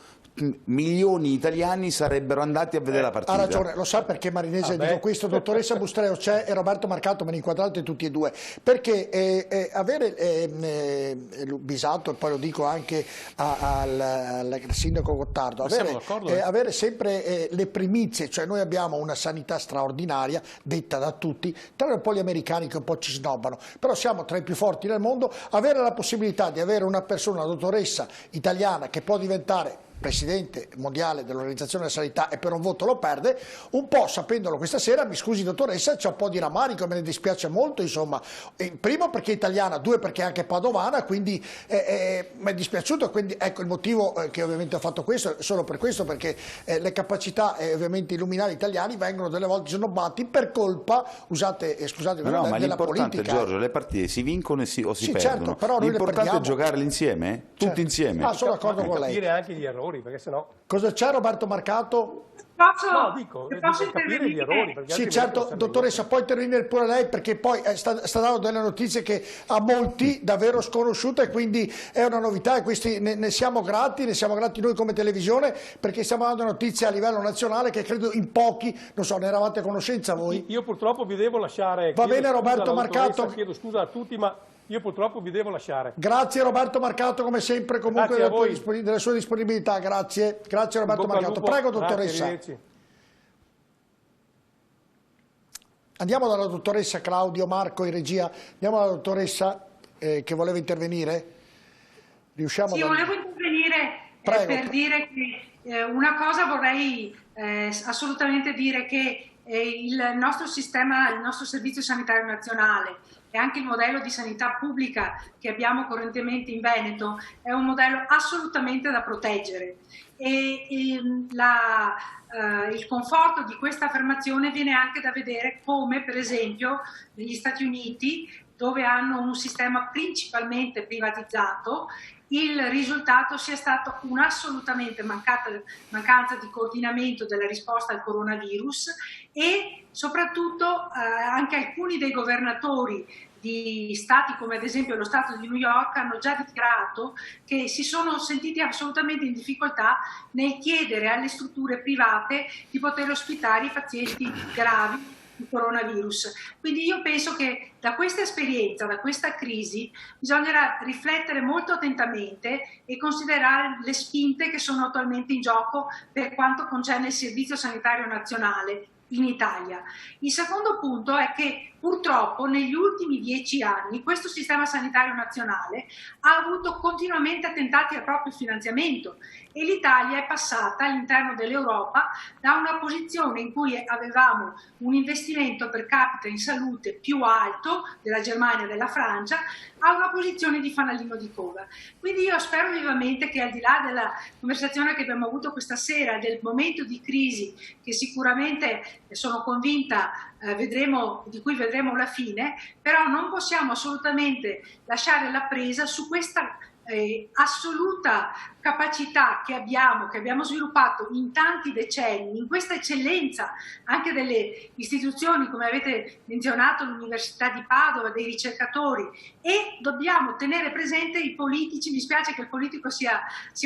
milioni di italiani sarebbero andati a vedere la partita. Ha ragione, lo sa perché Marinese dico questo, dottoressa Bustreo c'è e Roberto Marcato, me ne inquadrate tutti e due, perché avere Bisato, e poi lo dico anche al sindaco Gottardo, avere sempre le primizie, cioè noi abbiamo una sanità straordinaria, detta da tutti, tranne un po' gli americani che un po' ci snobbano, però siamo tra i più forti nel mondo, avere la possibilità di avere una persona, una dottoressa italiana che può diventare presidente mondiale dell'Organizzazione della Sanità e per un voto lo perde, un po' sapendolo questa sera, mi scusi dottoressa, c'è un po' di rammarico, me ne dispiace molto, insomma, primo perché è italiana, due perché è anche padovana, quindi mi è dispiaciuto, quindi ecco il motivo che ovviamente ho fatto questo, solo per questo, perché le capacità ovviamente illuminari italiani vengono delle volte snobbati per colpa, scusate, no, ma della l'importante, politica. Giorgio, le partite si vincono o si perdono, certo, però noi l'importante è giocarle insieme, tutti insieme. Sono d'accordo con lei. Capire anche gli errori, perché sennò... Cosa c'è Roberto Marcato? Posso capire gli errori. Sì, certo, dottoressa, può intervenire pure lei perché poi sta dando delle notizie che a molti davvero sconosciute e quindi è una novità e questi ne siamo grati noi come televisione perché stiamo dando notizie a livello nazionale che credo in pochi, non so, ne eravate a conoscenza voi? Io purtroppo vi devo lasciare. Va bene Roberto Marcato. Chiedo scusa a tutti, ma io purtroppo vi devo lasciare. Grazie Roberto Marcato come sempre, comunque della sua disponibilità, grazie Roberto Marcato. Prego dottoressa. Grazie, andiamo dalla dottoressa Claudio, Marco in regia, andiamo dalla dottoressa che voleva intervenire. Sì, volevo intervenire per dire che una cosa vorrei assolutamente dire che il nostro sistema, il nostro servizio sanitario nazionale e anche il modello di sanità pubblica che abbiamo correntemente in Veneto è un modello assolutamente da proteggere e il conforto di questa affermazione viene anche da vedere come per esempio negli Stati Uniti, dove hanno un sistema principalmente privatizzato, il risultato sia stato un'assolutamente mancanza di coordinamento della risposta al coronavirus e soprattutto anche alcuni dei governatori di stati come ad esempio lo Stato di New York hanno già dichiarato che si sono sentiti assolutamente in difficoltà nel chiedere alle strutture private di poter ospitare i pazienti gravi di coronavirus. Quindi io penso che da questa esperienza, da questa crisi, bisognerà riflettere molto attentamente e considerare le spinte che sono attualmente in gioco per quanto concerne il Servizio Sanitario Nazionale in Italia. Il secondo punto è che purtroppo negli ultimi 10 anni questo sistema sanitario nazionale ha avuto continuamente attentati al proprio finanziamento e l'Italia è passata all'interno dell'Europa da una posizione in cui avevamo un investimento per capita in salute più alto della Germania e della Francia a una posizione di fanalino di coda. Quindi io spero vivamente che al di là della conversazione che abbiamo avuto questa sera, del momento di crisi che sicuramente sono convinta di cui vedremo la fine, però non possiamo assolutamente lasciare la presa su questa assoluta capacità che abbiamo sviluppato in tanti decenni, in questa eccellenza anche delle istituzioni, come avete menzionato, l'Università di Padova, dei ricercatori, e dobbiamo tenere presente i politici. Mi spiace che il politico sia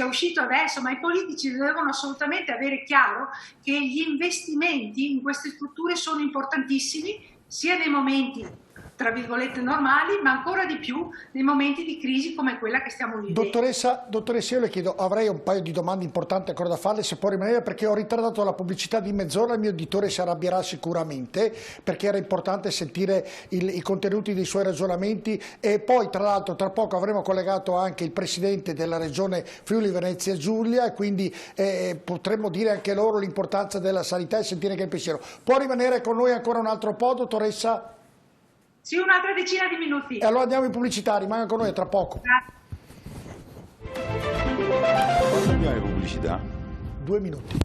uscito adesso, ma i politici devono assolutamente avere chiaro che gli investimenti in queste strutture sono importantissimi sia nei momenti tra virgolette normali, ma ancora di più nei momenti di crisi come quella che stiamo vivendo. Dottoressa, io le chiedo, avrei un paio di domande importanti ancora da farle, se può rimanere, perché ho ritardato la pubblicità di mezz'ora, il mio editore si arrabbierà sicuramente, perché era importante sentire i contenuti dei suoi ragionamenti e poi tra l'altro tra poco avremo collegato anche il Presidente della Regione Friuli Venezia Giulia e quindi potremmo dire anche loro l'importanza della sanità e sentire che il pensiero. Può rimanere con noi ancora un altro po', dottoressa? Sì, un'altra decina di minuti. E allora andiamo in pubblicità, rimanga con noi tra poco. Quando abbiamo le pubblicità? 2 minuti.